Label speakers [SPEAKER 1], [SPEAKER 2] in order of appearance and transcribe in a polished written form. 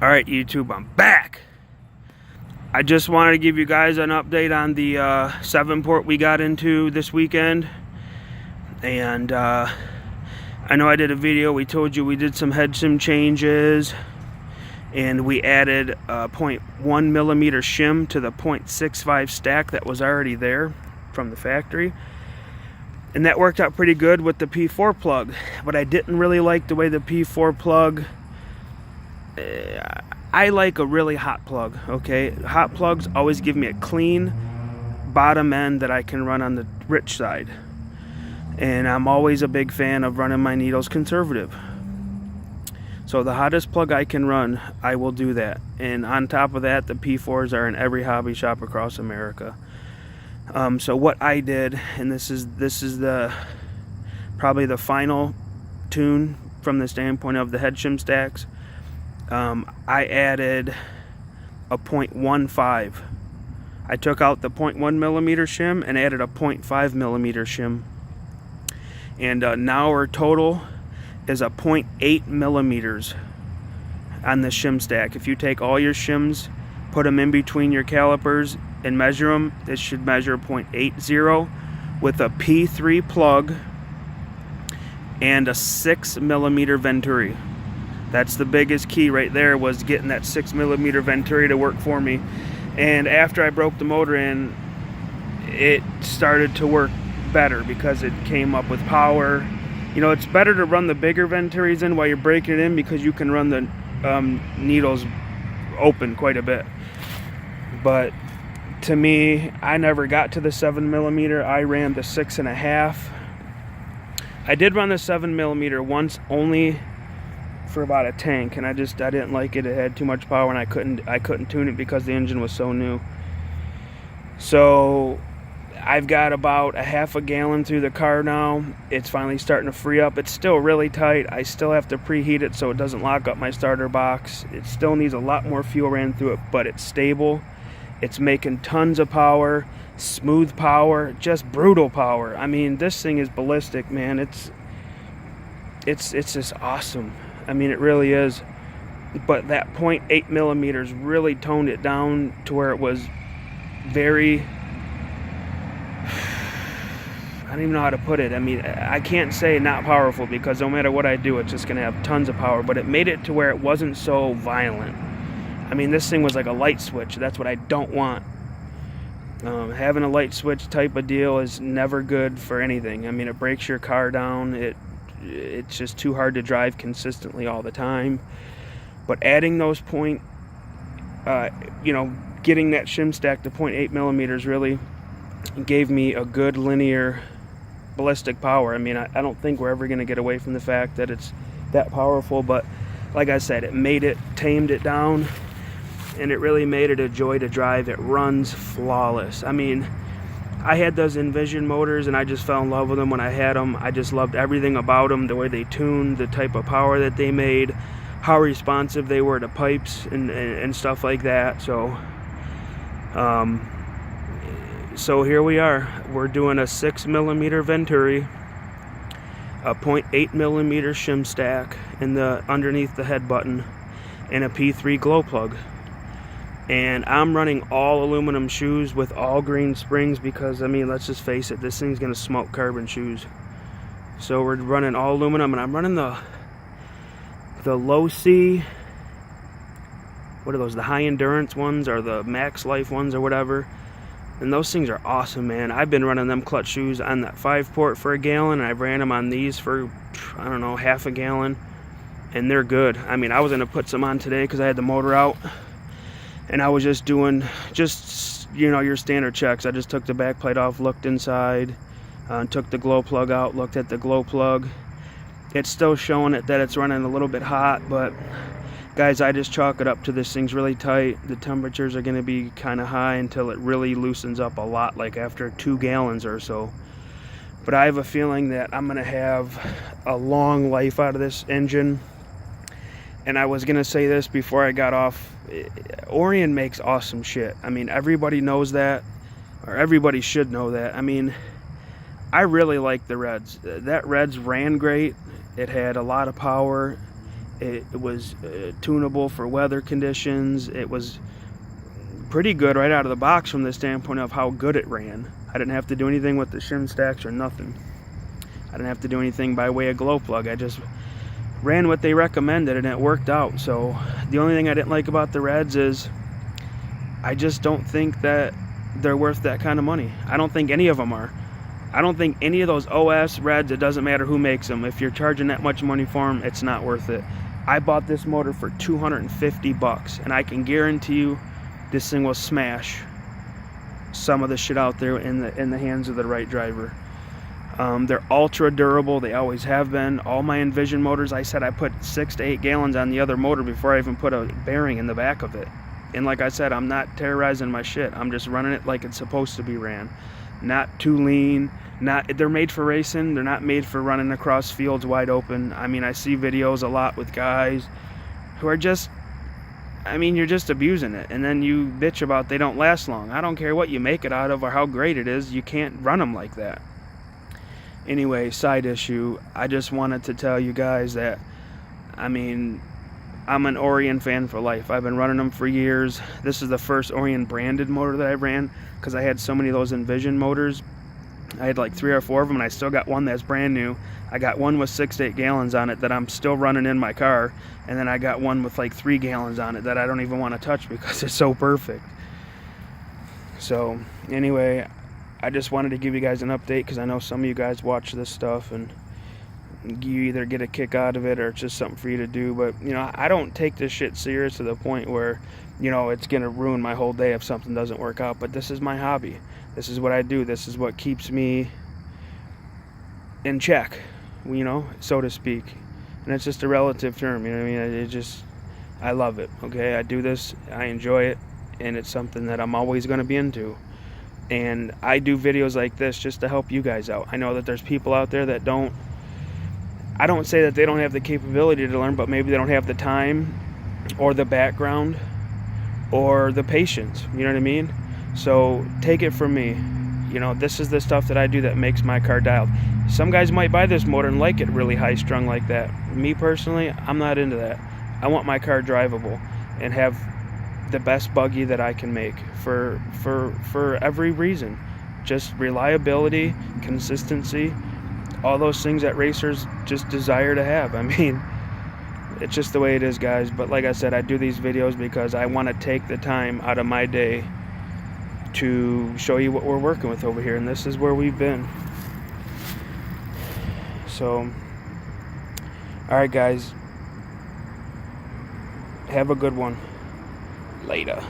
[SPEAKER 1] Alright YouTube, I'm back! I just wanted to give you guys an update on the 7-port we got into this weekend. And I know I did a video, we told you we did some head shim changes. And we added a 0.1 millimeter shim to the 0.65 stack that was already there from the factory. And that worked out pretty good with the P4 plug. But I didn't really like the way the P4 plug... I like a really hot plug, okay? Hot plugs always give me a clean bottom end that I can run on the rich side. And I'm always a big fan of running my needles conservative. So the hottest plug I can run, I will do that. And on top of that, the P4s are in every hobby shop across America. So what I did, and this is probably the final tune from the standpoint of the head shim stacks. I added a 0.15. I took out the 0.1 millimeter shim and added a 0.5 millimeter shim. And now our total is a 0.8 millimeters on the shim stack. If you take all your shims, put them in between your calipers and measure them, this should measure 0.80 with a P3 plug and a 6 millimeter venturi. That's the biggest key right there, was getting that 6 millimeter venturi to work for me. And after I broke the motor in, it started to work better because it came up with power. You know, it's better to run the bigger venturis in while you're breaking it in because you can run the needles open quite a bit. But to me, I never got to the 7 millimeter. I ran the 6.5. I did run the 7 millimeter once, only for about a tank, and I didn't like it. It had too much power and I couldn't tune it because the engine was so new. So I've got about a half a gallon through the car now. It's finally starting to free up. It's still really tight. I still have to preheat it so it doesn't lock up my starter box. It still needs a lot more fuel ran through it, but it's stable. It's making tons of power, smooth power, just brutal power. I mean, this thing is ballistic, man. It's just awesome. I mean, it really is. But that 0.8 millimeters really toned it down to where it was very... I don't even know how to put it. I mean, I can't say not powerful because no matter what I do, it's just going to have tons of power. But it made it to where it wasn't so violent. I mean, this thing was like a light switch. That's what I don't want. Having a light switch type of deal is never good for anything. I mean, it breaks your car down. It's just too hard to drive consistently all the time. But adding those getting that shim stack to 0.8 millimeters really gave me a good linear ballistic power. I mean, I don't think we're ever going to get away from the fact that it's that powerful, but like I said, it tamed it down, and it really made it a joy to drive. It runs flawless. I mean, I had those Envision motors and I just fell in love with them when I had them. I just loved everything about them, the way they tuned, the type of power that they made, how responsive they were to pipes and stuff like that. So here we are. We're doing a 6 millimeter venturi, a 0.8 millimeter shim stack underneath the head button, and a P3 glow plug. And I'm running all aluminum shoes with all green springs because, I mean, let's just face it, this thing's gonna smoke carbon shoes. So we're running all aluminum, and I'm running the low C, what are those, the high endurance ones or the max life ones or whatever. And those things are awesome, man. I've been running them clutch shoes on that 5-port for a gallon, and I've ran them on these for, I don't know, half a gallon, and they're good. I mean, I was gonna put some on today because I had the motor out. And I was just doing, your standard checks. I just took the back plate off, looked inside, took the glow plug out, looked at the glow plug. It's still showing it that it's running a little bit hot, but guys, I just chalk it up to this thing's really tight. The temperatures are going to be kind of high until it really loosens up a lot, like after 2 gallons or so. But I have a feeling that I'm going to have a long life out of this engine. And I was going to say this before I got off. Orion makes awesome shit. I mean, everybody knows that, or everybody should know that. I mean, I really like the Reds. That Reds ran great. It had a lot of power. It was tunable for weather conditions. It was pretty good right out of the box from the standpoint of how good it ran. I didn't have to do anything with the shim stacks or nothing. I didn't have to do anything by way of glow plug. I just ran what they recommended and it worked out. So the only thing I didn't like about the Reds is I just don't think that they're worth that kind of money. I don't think any of them are. I don't think any of those OS Reds, it doesn't matter who makes them, if you're charging that much money for them, it's not worth it. I bought this motor for $250, and I can guarantee you this thing will smash some of the shit out there in the hands of the right driver. They're ultra durable. They always have been. All my Envision motors, I said I put 6 to 8 gallons on the other motor before I even put a bearing in the back of it. And like I said, I'm not terrorizing my shit. I'm just running it like it's supposed to be ran. Not too lean. They're made for racing. They're not made for running across fields wide open. I mean, I see videos a lot with guys who are just, I mean, you're just abusing it. And then you bitch about they don't last long. I don't care what you make it out of or how great it is. You can't run them like that. Anyway, side issue. I just wanted to tell you guys that, I mean, I'm an Orion fan for life. I've been running them for years. This is the first Orion branded motor that I ran because I had so many of those Envision motors. I had like 3 or 4 of them, and I still got one that's brand new. I got one with 6 to 8 gallons on it that I'm still running in my car, and then I got one with like 3 gallons on it that I don't even want to touch because it's so perfect. So anyway, I just wanted to give you guys an update because I know some of you guys watch this stuff and you either get a kick out of it or it's just something for you to do. But you know, I don't take this shit serious to the point where, you know, it's gonna ruin my whole day if something doesn't work out. But this is my hobby. This is what I do. This is what keeps me in check, you know, so to speak. And it's just a relative term, you know what I mean? I love it, okay? I do this, I enjoy it, and it's something that I'm always going to be into. And I do videos like this just to help you guys out. I know that there's people out there that I don't say that they don't have the capability to learn, but maybe they don't have the time or the background or the patience, you know what I mean? So take it from me, you know, this is the stuff that I do that makes my car dialed. Some guys might buy this motor and like it really high strung like that. Me personally, I'm not into that. I want my car drivable and have the best buggy that I can make for every reason. Just reliability, consistency, all those things that racers just desire to have. I mean, it's just the way it is, guys. But like I said, I do these videos because I want to take the time out of my day to show you what we're working with over here, and this is where we've been. So, alright guys, have a good one. Later.